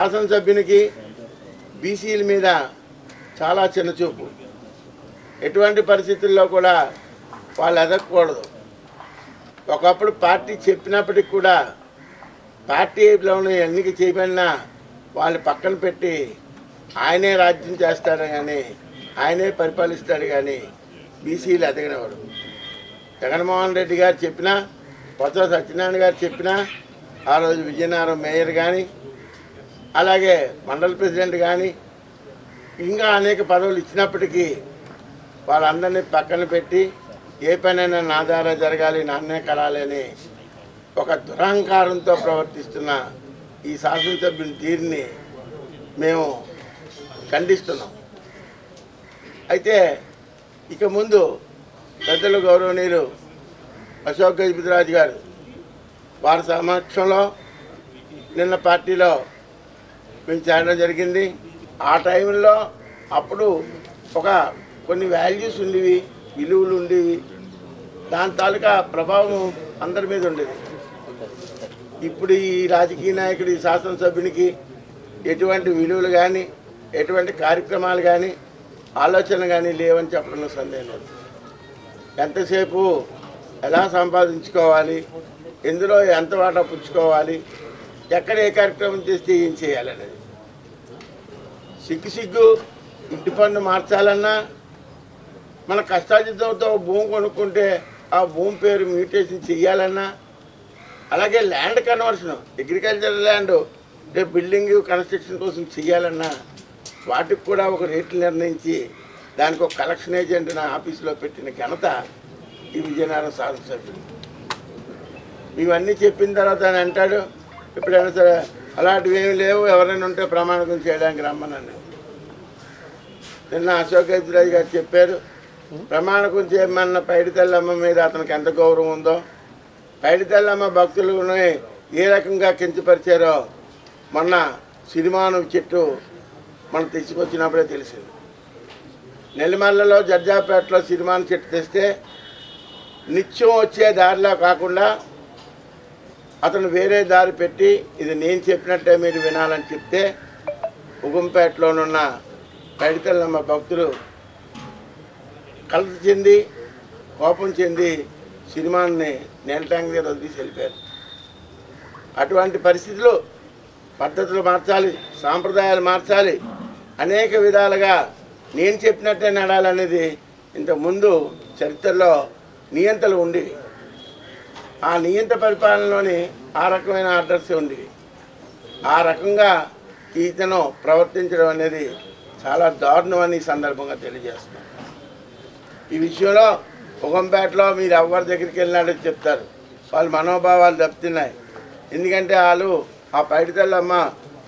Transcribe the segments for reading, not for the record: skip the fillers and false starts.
శాసనసభ్యునికి బీసీల మీద చాలా చిన్నచూపు. ఎటువంటి పరిస్థితుల్లో కూడా వాళ్ళు ఎదగకూడదు. ఒకప్పుడు పార్టీ చెప్పినప్పటికి కూడా పార్టీలోని ఎన్నిక చేయబడినా వాళ్ళు పక్కన పెట్టి ఆయనే రాజ్యం చేస్తాడు కానీ ఆయనే పరిపాలిస్తాడు కానీ బీసీలు ఎదగనివాడు. జగన్మోహన్ రెడ్డి గారు చెప్పినా, బొత్స సత్యనారాయణ గారు చెప్పినా, ఆ రోజు విజయనగరం మేయర్ కానీ, అలాగే మండల ప్రెసిడెంట్ కానీ, ఇంకా అనేక పదవులు ఇచ్చినప్పటికీ వాళ్ళందరినీ పక్కన పెట్టి ఏ పనైనా నా ద్వారా జరగాలి, నాన్నే కలాలి అని ఒక దురహంకారంతో ప్రవర్తిస్తున్న ఈ శాసనసభ్యుని తీరుని మేము ఖండిస్తున్నాం. అయితే ఇక ముందు పెద్దలు గౌరవనీయులు అశోక్ గజపతిరాజు గారు వారి సమక్షంలో నిన్న పార్టీలో మేము చేరడం జరిగింది. ఆ టైంలో అప్పుడు కొన్ని వాల్యూస్ ఉండేవి, విలువలు ఉండేవి, దాని తాలూకా ప్రభావం అందరి మీద ఉండేది. ఇప్పుడు ఈ రాజకీయ నాయకుడు, ఈ శాసనసభ్యునికి ఎటువంటి విలువలు కానీ, ఎటువంటి కార్యక్రమాలు కానీ, ఆలోచన కానీ లేవని చెప్పడంలో సందేహం లేదు. ఎంతసేపు ఎలా సంపాదించుకోవాలి, ఎందులో ఎంత వాటా పుచ్చుకోవాలి, ఎక్కడ ఏ కార్యక్రమం చేస్తే ఏం చేయాలనేది. సిగ్గు ఇంటి పన్ను మార్చాలన్నా, మన కష్టార్జితంతో భూమి కొనుక్కుంటే ఆ భూమి పేరు మ్యూటేషన్ చేయాలన్నా, అలాగే land conversion, agriculture land building construction కోసం చేయాలన్నా వాటికి కూడా ఒక రేట్లు నిర్ణయించి దానికి ఒక కలెక్షన్ ఏజెంట్ నా ఆఫీసులో పెట్టిన ఘనత ఈ విజయనగరం శాసనసభ్యుడు. ఇవన్నీ చెప్పిన తర్వాత ఆయన అంటాడు, ఎప్పుడైనా సరే అలాంటివి ఏమి లేవు, ఎవరైనా ఉంటే ప్రమాణకం చేయడానికి రమ్మనండి. నిన్న అశోక్ గజపతిరాజు గారు చెప్పారు, ప్రమాణకం చేయమన్న పైడితల్లమ్మ మీద అతనికి ఎంత గౌరవం ఉందో, పైడితల్లమ్మ భక్తులను ఏ రకంగా కించపరిచారో మొన్న సిరిమాను చెట్టు మనం తీసుకొచ్చినప్పుడే తెలిసింది. నెల్లిమల్లలో జడ్జాపేటలో సిరిమాను చెట్టు తెస్తే నిత్యం వచ్చే దారిలో కాకుండా అతను వేరే దారి పెట్టి ఇది నేను చెప్పినట్టే మీరు వినాలని చెప్తే ఉగంపేటలోనున్న పైడితల్లమ్మ భక్తులు కలత చెంది, కోపం చెంది సినిమాని నేల ట్యాంక్ దగ్గర వదిలేసి వెళ్ళిపోయారు. అటువంటి పరిస్థితులు, పద్ధతులు మార్చాలి, సాంప్రదాయాలు మార్చాలి, అనేక విధాలుగా నేను చెప్పినట్టే నడాలనేది ఇంతకుముందు చరిత్రలో నియంతలు ఉండేవి. ఆ నియంత పరిపాలనలోని ఆ రకమైన ఆర్డర్స్ ఉండేవి. ఆ రకంగా ఈతను ప్రవర్తించడం అనేది చాలా దారుణం అని ఈ సందర్భంగా తెలియజేస్తున్నాం. ఈ విషయంలో ఉగంపేటలో మీరు ఎవరి దగ్గరికి వెళ్ళినాడో చెప్తారు, వాళ్ళ మనోభావాలు దెబ్బతిన్నాయి. ఎందుకంటే వాళ్ళు ఆ పైడితల్లమ్మ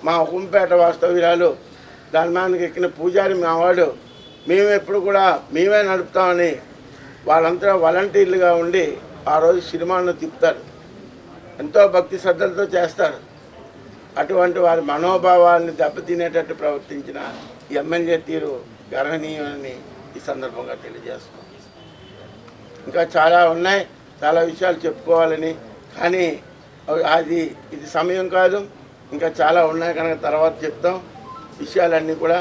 మా ఉగంపేట వాస్తవ్యురాలు, దాని మీదకి ఎక్కిన పూజారి మావాడు, మేము ఎప్పుడు కూడా మేమే నడుపుతామని వాళ్ళంతా వాలంటీర్లుగా ఉండి ఆ రోజు సినిమాను తిప్పుతారు, ఎంతో భక్తి శ్రద్ధలతో చేస్తారు. అటువంటి వారి మనోభావాలను దెబ్బతినేటట్టు ప్రవర్తించిన ఈ ఎమ్మెల్యే తీరు గర్హనీయమని ఈ సందర్భంగా తెలియజేస్తున్నాం. ఇంకా చాలా ఉన్నాయి, చాలా విషయాలు చెప్పుకోవాలని, కానీ ఇది సమయం కాదు. ఇంకా చాలా ఉన్నాయి కనుక తర్వాత చెప్తాం విషయాలన్నీ కూడా.